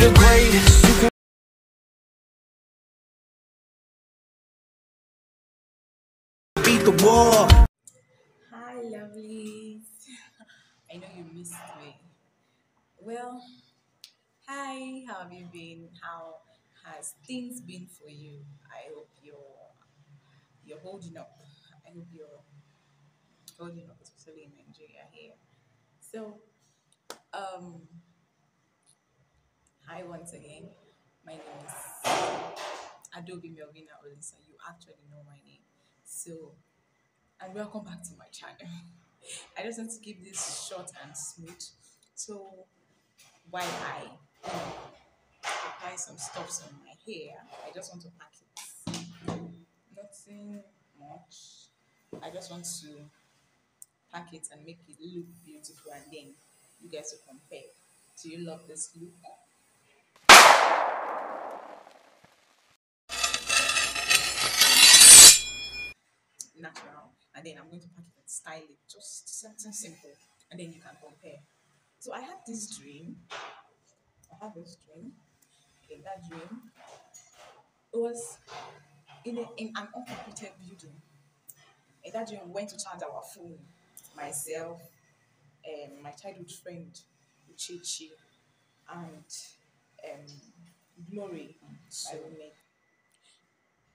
the greatest. You can beat the war. Hi, lovelies. I know you missed me. Well, hi, how have you been? How has things been for you? I hope you're holding up. I hope you're holding up, especially in Nigeria here. So, um, hi once again. My name is Adobe Melvina Olisa. You actually know my name. So, and welcome back to my channel. I just want to keep this short and smooth. So, while I apply some stuffs on my hair, I just want to pack it. Nothing much. I just want to pack it and make it look beautiful, and then you guys will compare. Do you love this look? Natural. And then I'm going to pack it and style it. Just something simple. And then you can compare. So I had this dream. I had this dream. In that dream, it was in an uncompleted building. In that dream, we went to charge our phone. Myself, my childhood friend, Uchichi, and um, Glory, my roommate.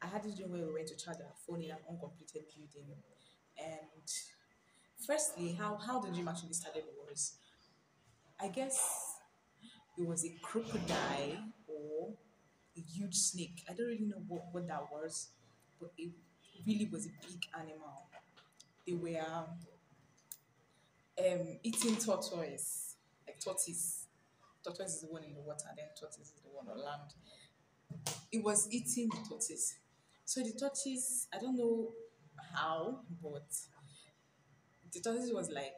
I had this dream where we went to charge our phone in an uncompleted building. And firstly, how the dream actually started was, I guess it was a crocodile or a huge snake. I don't really know what that was, but it really was a big animal. They were eating tortoise, like tortoise. Tortoise is the one in the water, then tortoise is the one on land. It was eating the tortoise. So the tortoise, I don't know how, but the tortoise was like,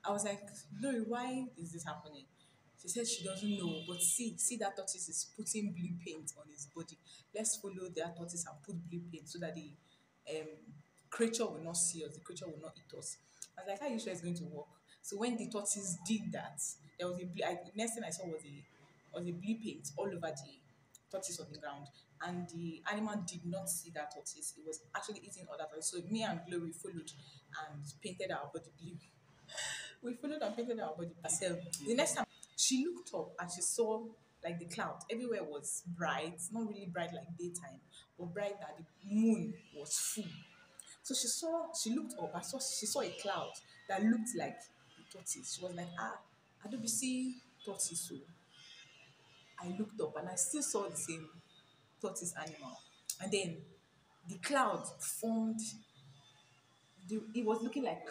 I was like, Lori, why is this happening? She said she doesn't know, but see that tortoise is putting blue paint on his body. Let's follow that tortoise and put blue paint so that the um, creature will not see us, the creature will not eat us. I was like, how are you sure it's going to work? So when the tortoise did that, there was next thing I saw was a blue paint all over the tortoise on the ground, and the animal did not see that tortoise. It was actually eating other tortoise. So me and Glory followed and painted our body blue. We followed and painted our body ourselves. The next time she looked up and she saw like the cloud. Everywhere was bright, not really bright like daytime, but bright that the moon was full. So she looked up and she saw a cloud that looked like the tortoise. She was like, I don't be see tortoise. So I looked up and I still saw the same tortoise animal. And then the cloud formed it was looking like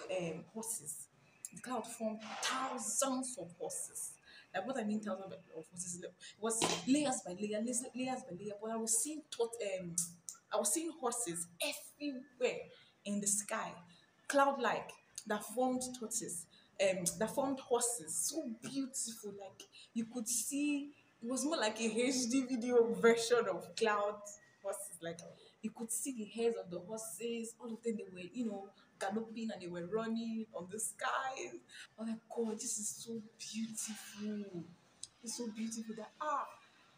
horses. The cloud formed thousands of horses. Like what I mean, thousands of horses. It was layers by layers by layer. But I was seeing horses everywhere in the sky, cloud-like that formed tortoises, that formed horses. So beautiful, like you could see. It was more like a HD video version of cloud horses. Like you could see the hairs of the horses. All of them, they were, galloping and they were running on the sky. Oh my God, this is so beautiful. It's so beautiful that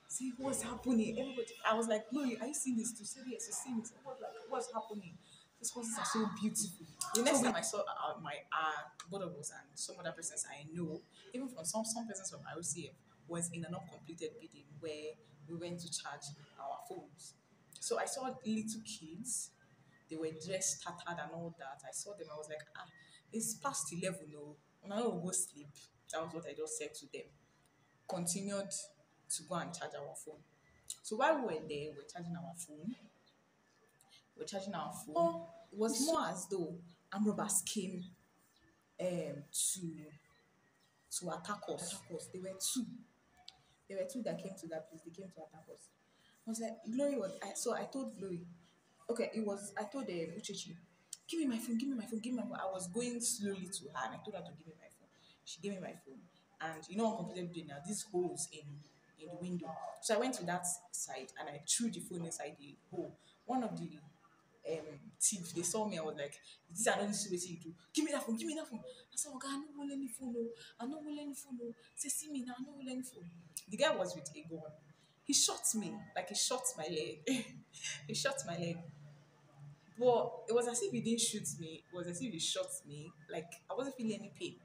see what's happening. Everybody, I was like, Chloe, are you seeing this too? She said yes, you're seeing it. I was like, what's happening? These horses are so beautiful. The next time I saw my both of us and some other persons I know, even from some persons from ROCF, was in an uncompleted building where we went to charge our phones. So I saw little kids. They were dressed tattered and all that. I saw them. I was like, it's past 11. No, I will go sleep. That was what I just said to them. Continued to go and charge our phone. So while we were there, we're charging our phone. It was more as though armed robbers came to attack us. There were two. There were two that came to that place. They came to attack us. I was like, Glory was. So I told Glory, okay, it was. I told Uchechi, give me my phone, give me my phone, give me my phone. I was going slowly to her and I told her to give me my phone. She gave me my phone. And you know what computer doing now? These holes in the window. So I went to that side and I threw the phone inside the hole. One of the thief. They saw me. I was like, this I don't see what you do. Give me that phone. Give me that phone. I said, okay, I don't want any phone. No, I don't want any phone. No. Say, see me now. I don't want any phone. The guy was with a gun. He shot me. Like he shot my leg. He shot my leg. But it was as if he didn't shoot me. It was as if he shot me. Like I wasn't feeling any pain.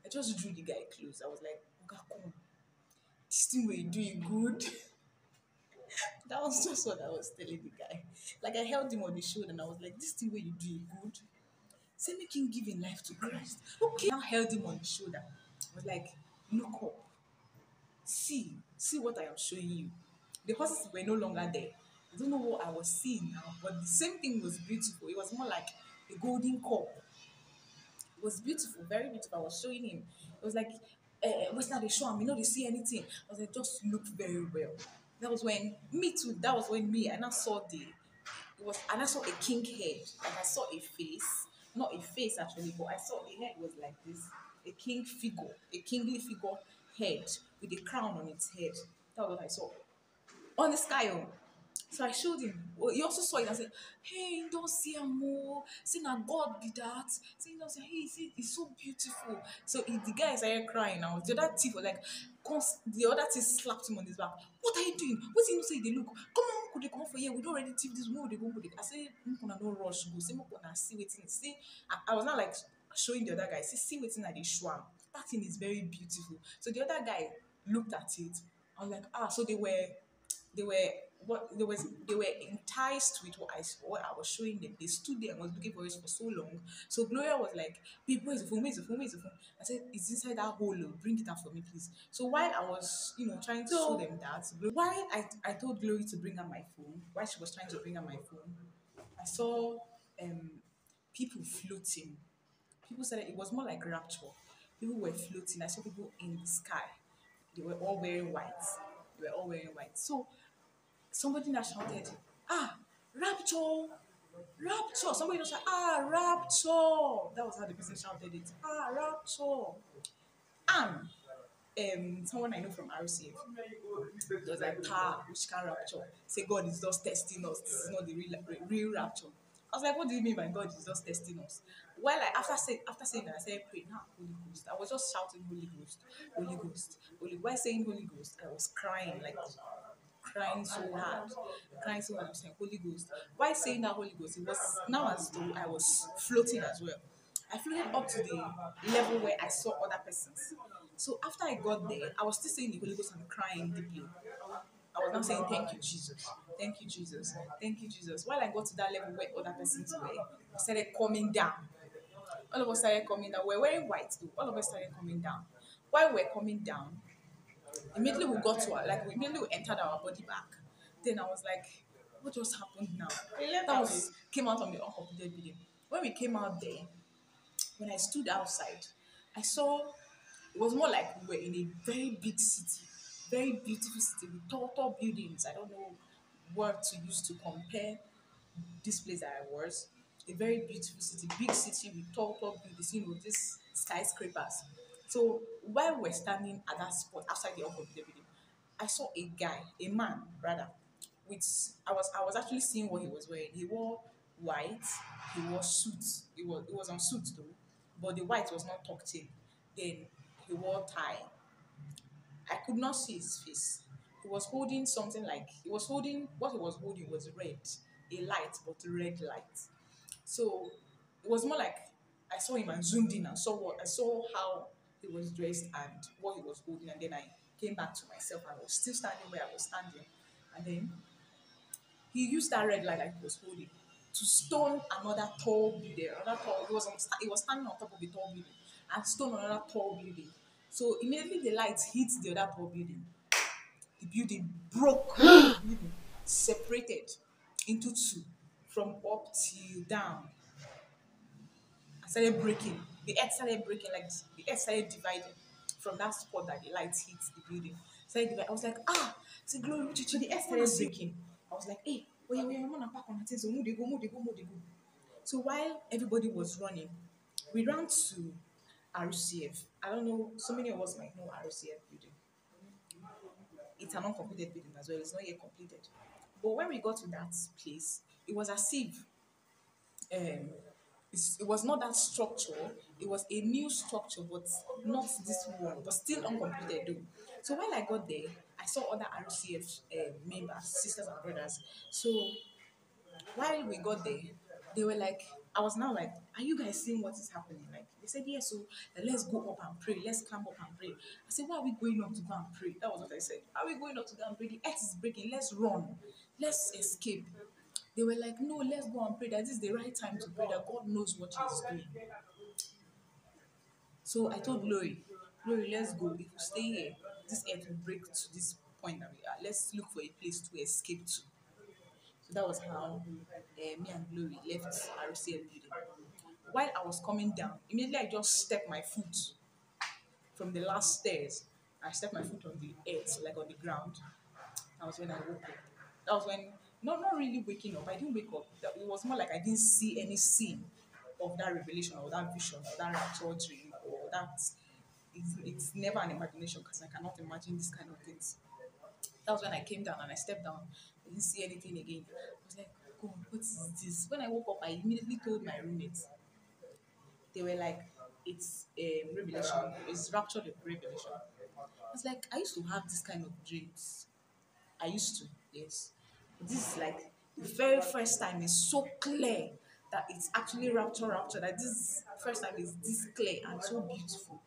I just drew the guy close. I was like, Oga, come. This thing where you doing good. That was just what I was telling the guy. Like I held him on the shoulder and I was like, this thing where you doing good. Say make him give him life to Christ. Okay. Now held him on the shoulder. I was like, look up. See what I am showing you. The horses were no longer there. I don't know what I was seeing now, but the same thing was beautiful. It was more like a golden cup. It was beautiful, very beautiful. I was showing him. It was like, what's not they show him? You know, they see anything. I was like, just look very well. That was when me too. That was when me and I saw and I saw a king head. Like I saw a face, not a face actually, but I saw the head was like this, a king figure, a kingly figure head with a crown on its head. That was what I saw on the sky. Oh. So I showed him. Well, he also saw it and said, hey, don't see him more. See now God be that. See, don't say, hey, see, it's so beautiful. So the guy started crying now. The other thief was like, the other thief slapped him on his back. What are you doing? What did you say? They look, come on, could they come for here? We don't already thief this. Where would they go? I said, I'm gonna no rush. Go. Say, I'm gonna see waiting. See, I was not like showing the other guy. See waiting at the shwam. That thing is very beautiful. So the other guy looked at it. I was like, so they were they were enticed with what I was showing them. They stood there and was looking for it for so long. So Gloria was like, babe, where's the phone? Where's the phone? Where's the phone? I said, it's inside that hole. Oh. Bring it out for me, please. So while I was, trying to show them that, while I told Glory to bring out my phone, while she was trying to bring out my phone, I saw um people floating. People said it was more like rapture. People were floating. I saw people in the sky. They were all wearing white. They were all wearing white. So somebody that shouted, rapture, rapture. Somebody just said, rapture. That was how the person shouted it. Rapture. And someone I know from RCF was like, which can rapture? Say God is just testing us. This is not the real rapture. I was like, what do you mean by God is just testing us? Well, like after saying that, I said, pray now, Holy Ghost. I was just shouting, Holy Ghost, Holy Ghost, Holy. While saying Holy Ghost, I was crying, like crying so hard. I'm saying, Holy Ghost. Why saying that Holy Ghost? It was now as though I was floating as well. I floated up to the level where I saw other persons. So after I got there, I was still saying the Holy Ghost and crying deeply. I was now saying, thank you, Jesus. Thank you, Jesus. Thank you, Jesus. While I got to that level where other persons were, I started coming down. All of us started coming down. We're wearing white too. All of us started coming down. While we're coming down, immediately we immediately entered our body back. Then I was like, what just happened now? Came out on the uncompleted building. When we came out there, when I stood outside, I saw it was more like we were in a very big city, very beautiful city with tall buildings. I don't know what to use to compare this place that I was. A very beautiful city, big city with tall buildings, these skyscrapers. So while we're standing at that spot outside the uncompleted building, I saw a man rather, with I was actually seeing what he was wearing. He wore white, he wore suits. It was on suits though, but the white was not tucked in. Then he wore tie. I could not see his face. He was holding something like what he was holding was red, a light, but red light. So it was more like I saw him and zoomed in and saw how he was dressed and what he was holding, and then I came back to myself and I was still standing where I was standing, and then he used that red light that he was holding to stone another tall building. Another tall. He was standing on top of a tall building and stone another tall building. So immediately the light hit the other tall building. The building broke. The building separated into two from up till down. I started breaking. The earth started breaking, like the earth started dividing from that spot that the light hit the building. Started dividing. I was like, it's a glory. So the earth started breaking. I was like, hey, wait, I'm gonna pack on the thing. So move they go. So while everybody was running, we ran to RCF. I don't know, so many of us might know RCF building. It's an uncompleted building as well. It's not yet completed. But when we got to that place, it was as if um, it was not that structure. It was a new structure, but not this one, but still uncompleted though. So while I got there, I saw other RCF members, sisters and brothers. So while we got there, they were like, I was now like, are you guys seeing what is happening? Like, they said, yes, so let's go up and pray. Let's climb up and pray. I said, why are we going up to go and pray? That was what I said. Are we going up to go and pray? The earth is breaking. Let's run. Let's escape. They were like, no, let's go and pray. That this is the right time to pray, that God knows what He's doing. So I told Glory, let's go. If we stay here, this earth will break to this point that we are. Let's look for a place to escape to. So that was how me and Glory left RCL building. While I was coming down, immediately I just stepped my foot from the last stairs. I stepped my foot on the earth, like on the ground. That was when I woke up. That was when, not really waking up. I didn't wake up. It was more like I didn't see any scene of that revelation or that vision or that rapture dream or that. It's never an imagination because I cannot imagine this kind of things. That was when I came down and I stepped down. I didn't see anything again. I was like, God, what is this? When I woke up, I immediately told my roommates. They were like, it's a revelation, it's rapture the revelation. I was like, I used to have this kind of dreams. I used to, yes. But this is like the very first time it's so clear that it's actually rapture, that this first time is this clear and so beautiful.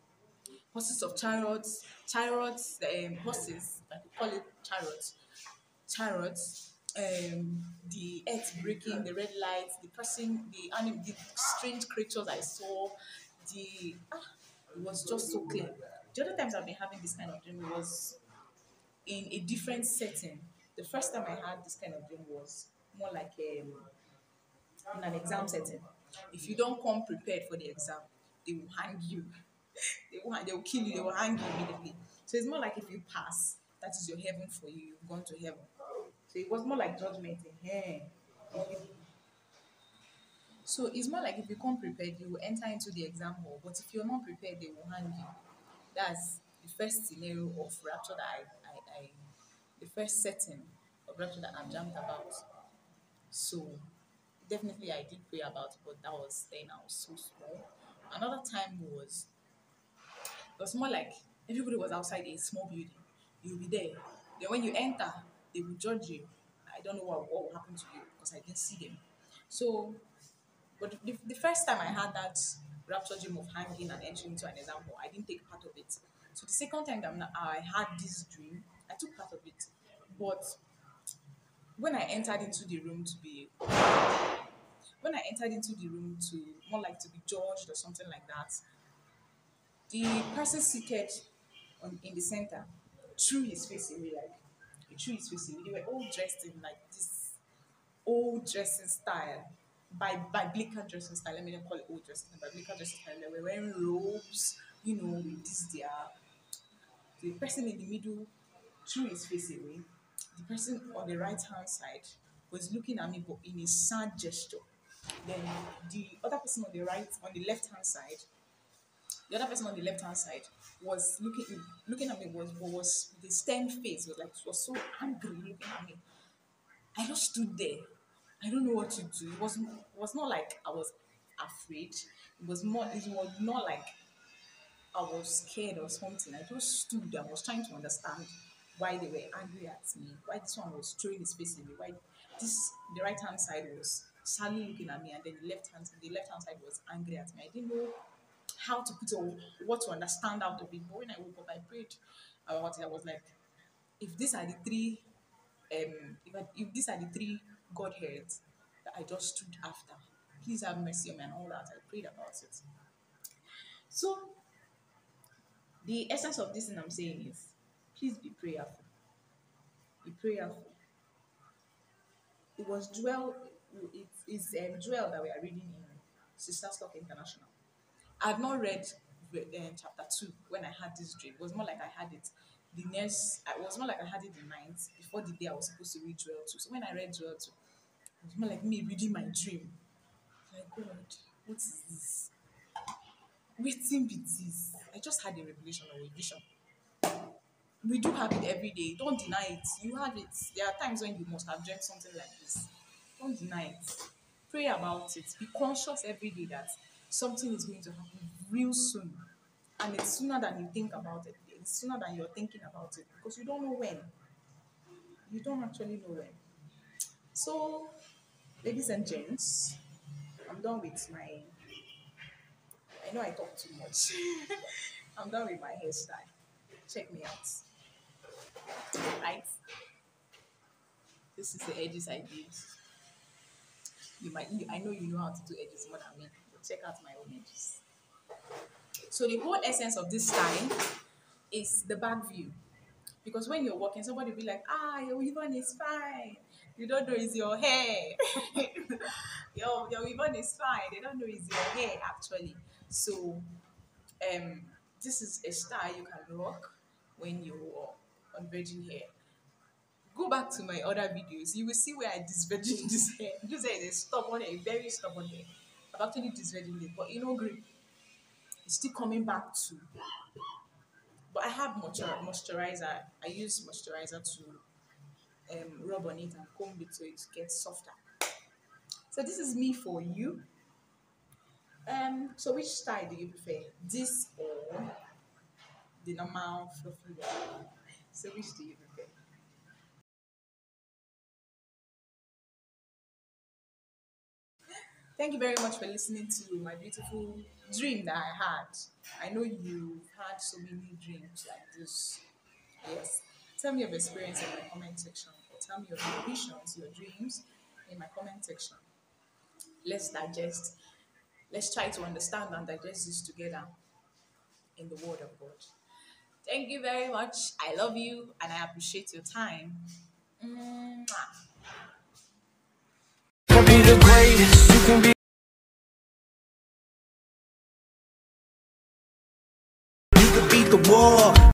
Horses of chariots, horses, I could call it chariots, the earth breaking, the red lights, the person, the strange creatures I saw, it was just so clear. The other times I've been having this kind of dream was in a different setting. The first time I had this kind of dream was more like in an exam setting. If you don't come prepared for the exam, they will hang you. They will kill you. They will hang you immediately. So it's more like if you pass, that is your heaven for you. You've gone to heaven. So it was more like judgment. Hey. So it's more like if you come prepared, you will enter into the exam hall. But if you're not prepared, they will hang you. That's the first scenario of rapture that I the first setting of rapture that I'm jammed about. So definitely I did pray about it, but that was then I was so small. Another time was it was more like everybody was outside a small building. You'll be there. Then when you enter, they will judge you. I don't know what will happen to you because I didn't see them. So, but the first time I had that rapture dream of hanging and entering into an exam hall, I didn't take part of it. So the second time that I had this dream, I took part of it. But when I entered into the room to be, when I entered into the room to more like to be judged or something like that, the person seated in the center threw his face away, like he threw his face away. They were all dressed in like this old dressing style, biblical dressing style. Let me not call it old dressing, biblical dressing style. They were wearing robes, with this the person in the middle threw his face away. The person on the right hand side was looking at me but in a sad gesture. Then the other person on the left hand side, the other person on the left hand side was looking at me was with a stern face, was so angry looking at me. I just stood there. I don't know what to do. It was not like I was afraid. It was not like I was scared or something. I just stood. I was trying to understand why they were angry at me. Why this one was throwing his face at me. Why the right hand side was sadly looking at me, and then the left hand side was angry at me. I didn't know how to put or what to understand out of it. But when I woke up, I prayed about it. I was like, if these are the three, if these are the three Godheads that I just stood after, please have mercy on me and all that. I prayed about it. So the essence of this thing I'm saying is, please be prayerful. Be prayerful. It was Joel. It is Joel that we are reading in Sister Stock International. I had not read chapter 2 when I had this dream. It was more like I had it it was more like I had it the night before the day I was supposed to read Joel 2. So when I read Joel 2, it was more like me reading my dream. Like, God, what is this? Waiting be this. I just had a revelation or a vision. We do have it every day. Don't deny it. You have it. There are times when you must have dreamt something like this. Don't deny it. Pray about it. Be conscious every day that something is going to happen real soon. And it's sooner than you think about it. It's sooner than you're thinking about it. Because you don't know when. You don't actually know when. So, ladies and gents, I'm done with my. I know I talk too much. I'm done with my hairstyle. Check me out. Right? This is the edges I did. I know you know how to do edges more than me. But check out my own edges. So the whole essence of this style is the back view. Because when you're walking, somebody will be like, your weave-on is fine. You don't know it's your hair. your weave-on is fine. They don't know it's your hair, actually. So, this is a style you can rock when you're on virgin hair. Go back to my other videos. You will see where I disvirgin this hair. This hair is a stubborn hair, very stubborn hair. I've actually disvirgin it, but grip. It's still coming back to. But I have moisturizer. I use moisturizer to rub on it and comb it so it gets softer. So this is me for you. So which style do you prefer? This or the normal fluffy one? So which do you prefer? Thank you very much for listening to my beautiful dream that I had. I know you've had so many dreams like this. Yes. Tell me your experience in my comment section. Or tell me your visions, your dreams in my comment section. Let's digest. Let's try to understand and digest this together in the Word of God. Thank you very much. I love you and I appreciate your time. Mwah. Can be the greatest. You can be.